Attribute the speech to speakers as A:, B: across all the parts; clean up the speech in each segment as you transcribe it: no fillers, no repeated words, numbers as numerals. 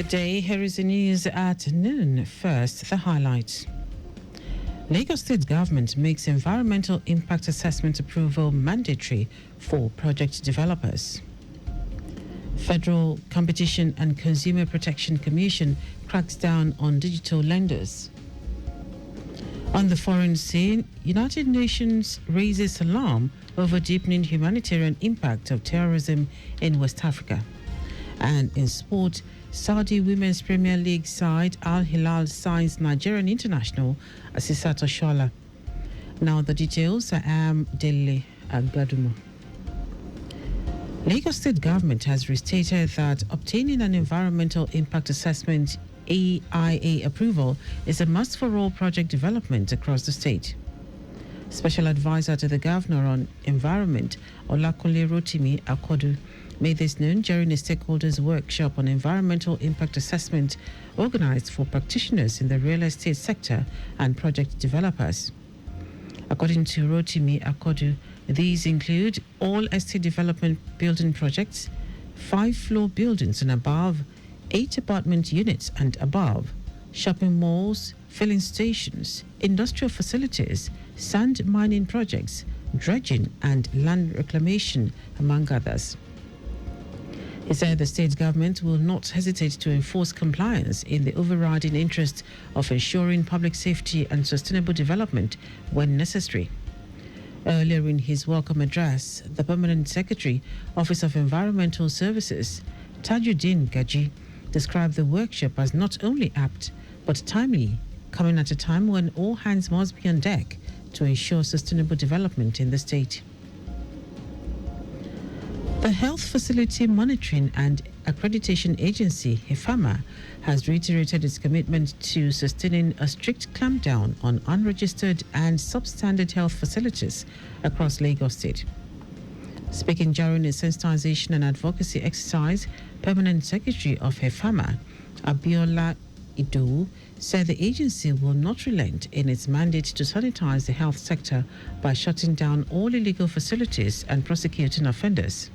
A: Good day. Here is the news at noon. First, the highlights. Lagos State government makes environmental impact assessment approval mandatory for project developers. Federal Competition and Consumer Protection Commission cracks down on digital lenders. On the foreign scene, United Nations raises alarm over deepening humanitarian impact of terrorism in West Africa. And in sport, Saudi Women's Premier League side Al Hilal signs Nigerian international Asisat Oshola. Now the details. I am Dele Agadumo. Lagos State government has restated that obtaining an environmental impact assessment AIA approval is a must for all project development across the state. Special advisor to the governor on environment, Olakunle Rotimi Akodu, made this known during a stakeholders workshop on environmental impact assessment organized for practitioners in the real estate sector and project developers. According to Rotimi Akodu, these include all estate development building projects, 5-floor buildings and above, 8 apartment units and above, shopping malls, filling stations, industrial facilities, sand mining projects, dredging and land reclamation, among others. He said the state government will not hesitate to enforce compliance in the overriding interest of ensuring public safety and sustainable development when necessary. Earlier in his welcome address, the Permanent Secretary, Office of Environmental Services, Tajuddin Gaji, described the workshop as not only apt but timely, coming at a time when all hands must be on deck to ensure sustainable development in the state. The Health Facility Monitoring and Accreditation Agency, HEFAMA, has reiterated its commitment to sustaining a strict clampdown on unregistered and substandard health facilities across Lagos State. Speaking during a sensitization and advocacy exercise, Permanent Secretary of HEFAMA, Abiola Idowu, said the agency will not relent in its mandate to sanitize the health sector by shutting down all illegal facilities and prosecuting offenders.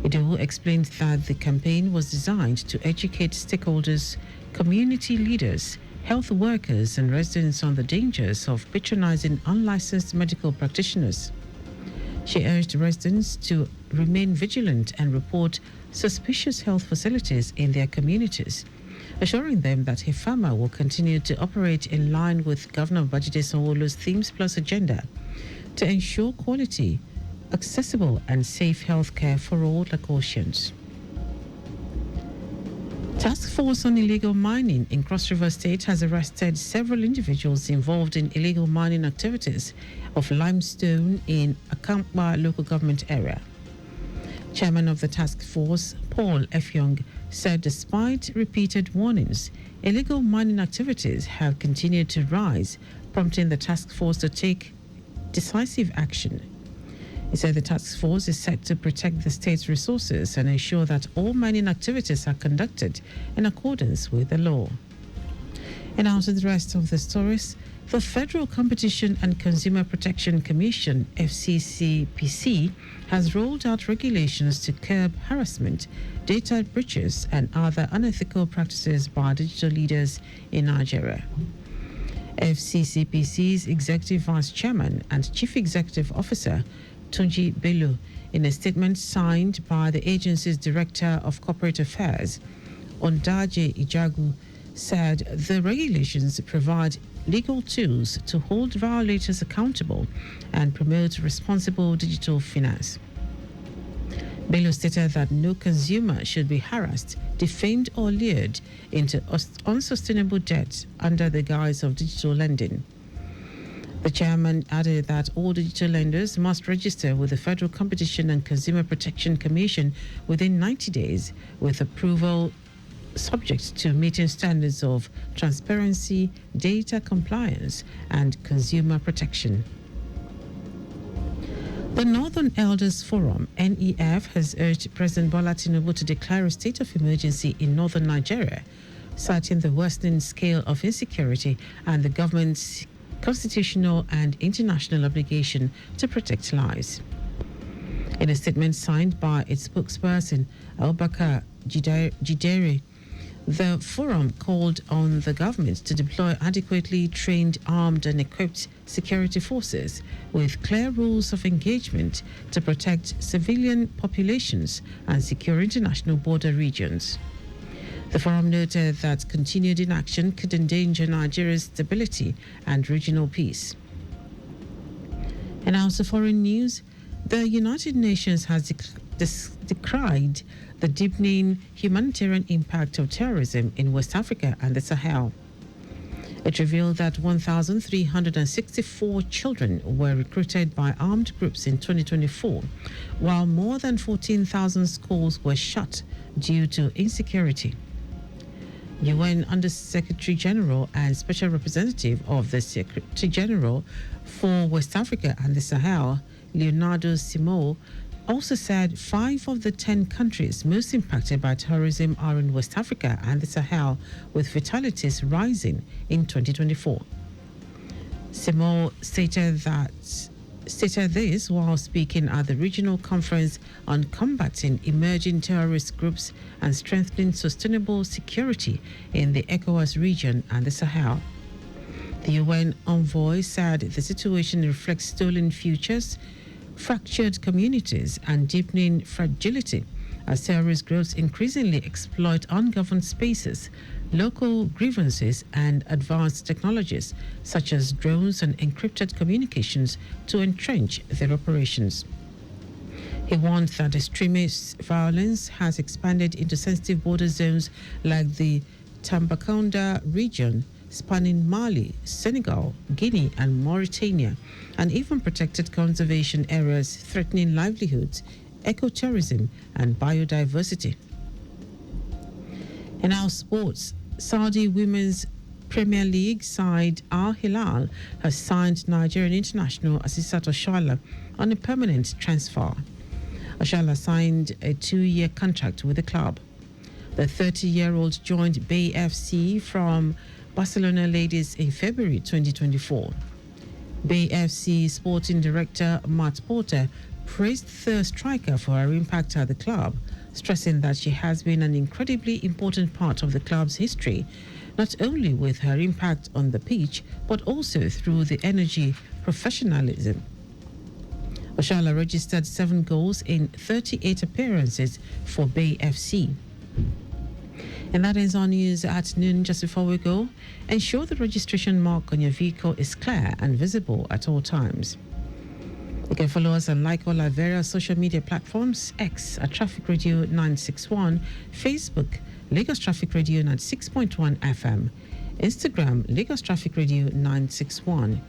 A: Idowu explained that the campaign was designed to educate stakeholders, community leaders, health workers and residents on the dangers of patronizing unlicensed medical practitioners. She urged residents to remain vigilant and report suspicious health facilities in their communities, assuring them that HEFAMA will continue to operate in line with Governor Babajide Sanwo-Olu's Themes Plus agenda to ensure quality, accessible and safe healthcare for all Lagosians. Task Force on Illegal Mining in Cross River State has arrested several individuals involved in illegal mining activities of limestone in Akankpa local government area. Chairman of the task force, Paul Efyong, said despite repeated warnings, illegal mining activities have continued to rise, prompting the task force to take decisive action. He said the task force is set to protect the state's resources and ensure that all mining activities are conducted in accordance with the law. And now to the rest of the stories. The Federal Competition and Consumer Protection Commission, FCCPC, has rolled out regulations to curb harassment, data breaches, and other unethical practices by digital leaders in Nigeria. FCCPC's Executive Vice Chairman and Chief Executive Officer, Tunji Bello, in a statement signed by the agency's Director of Corporate Affairs, Ondaje Ijagu, said the regulations provide legal tools to hold violators accountable and promote responsible digital finance. Bello stated that no consumer should be harassed, defamed or lured into unsustainable debt under the guise of digital lending. The chairman added that all digital lenders must register with the Federal Competition and Consumer Protection Commission within 90 days, with approval subject to meeting standards of transparency, data compliance, and consumer protection. The Northern Elders Forum, NEF, has urged President Bola Tinubu to declare a state of emergency in northern Nigeria, citing the worsening scale of insecurity and the government's constitutional and international obligation to protect lives. In a statement signed by its spokesperson, Abubakar Jidere, The forum called on the government to deploy adequately trained, armed and equipped security forces with clear rules of engagement to protect civilian populations and secure international border regions. The forum noted that continued inaction could endanger Nigeria's stability and regional peace. In our foreign news, the United Nations has decried the deepening humanitarian impact of terrorism in West Africa and the Sahel. It revealed that 1,364 children were recruited by armed groups in 2024, while more than 14,000 schools were shut due to insecurity. UN Under-Secretary General and Special Representative of the Secretary General for West Africa and the Sahel, Leonardo Simo, also said 5 of the 10 countries most impacted by terrorism are in West Africa and the Sahel, with fatalities rising in 2024. Simo stated this while speaking at the regional conference on combating emerging terrorist groups and strengthening sustainable security in the ECOWAS region and the Sahel. The UN envoy said the situation reflects stolen futures, fractured communities and deepening fragility as terrorist groups increasingly exploit ungoverned spaces, local grievances and advanced technologies such as drones and encrypted communications to entrench their operations. He warned that extremist violence has expanded into sensitive border zones like the Tambacounda region, spanning Mali, Senegal, Guinea and Mauritania, and even protected conservation areas threatening livelihoods, ecotourism and biodiversity. In our sports, Saudi Women's Premier League side Al Hilal has signed Nigerian international Asisat Oshoala on a permanent transfer. Oshoala signed a 2-year contract with the club. The 30-year-old joined Bay FC from Barcelona Ladies in February 2024. Bay FC sporting director Matt Porter praised the striker for her impact at the club, stressing that she has been an incredibly important part of the club's history, not only with her impact on the pitch, but also through the energy, professionalism. Oshoala registered 7 goals in 38 appearances for Bay FC. And that ends our news at noon. Just before we go, ensure the registration mark on your vehicle is clear and visible at all times. You can follow us and like all our various social media platforms: X at Traffic Radio 961, Facebook Lagos Traffic Radio 96.1 FM, Instagram Lagos Traffic Radio 961.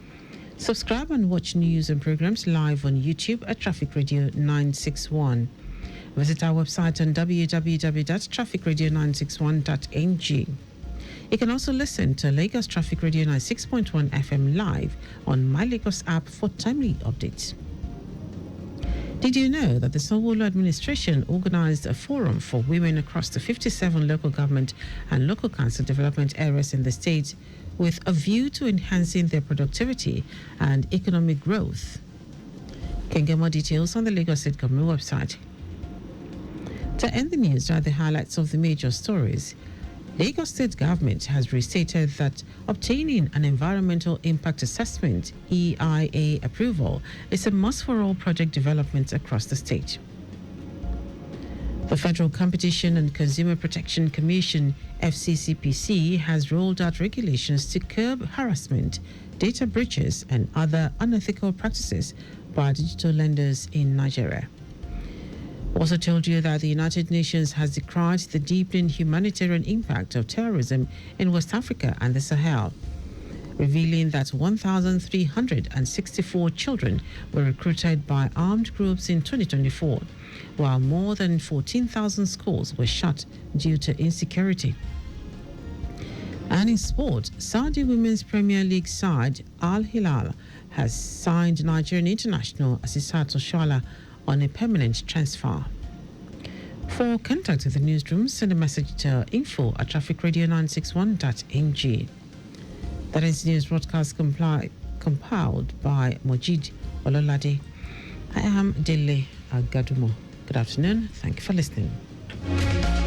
A: Subscribe and watch news and programs live on YouTube at Traffic Radio 961. Visit our website on www.trafficradio961.ng. You can also listen to Lagos Traffic Radio 96.1 FM live on My Lagos app for timely updates. Did you know that the Sanwo-Olu administration organized a forum for women across the 57 local government and local council development areas in the state with a view to enhancing their productivity and economic growth? You can get more details on the Lagos State Government website. To end the news are the highlights of the major stories. Lagos State Government has restated that obtaining an environmental impact assessment (EIA) approval is a must for all project developments across the state. The Federal Competition and Consumer Protection Commission (FCCPC) has rolled out regulations to curb harassment, data breaches and other unethical practices by digital lenders in Nigeria. Also told you that the United Nations has decried the deepening humanitarian impact of terrorism in West Africa and the Sahel, revealing that 1,364 children were recruited by armed groups in 2024, while more than 14,000 schools were shut due to insecurity. And in sport, Saudi Women's Premier League side Al Hilal has signed Nigerian international Asisat Oshoala on a permanent transfer. For contact with the newsroom, send a message to info@trafficradio961.ng. That is news broadcast compiled by Mojid Ololade. I am Dele Agadumo. Good afternoon. Thank you for listening.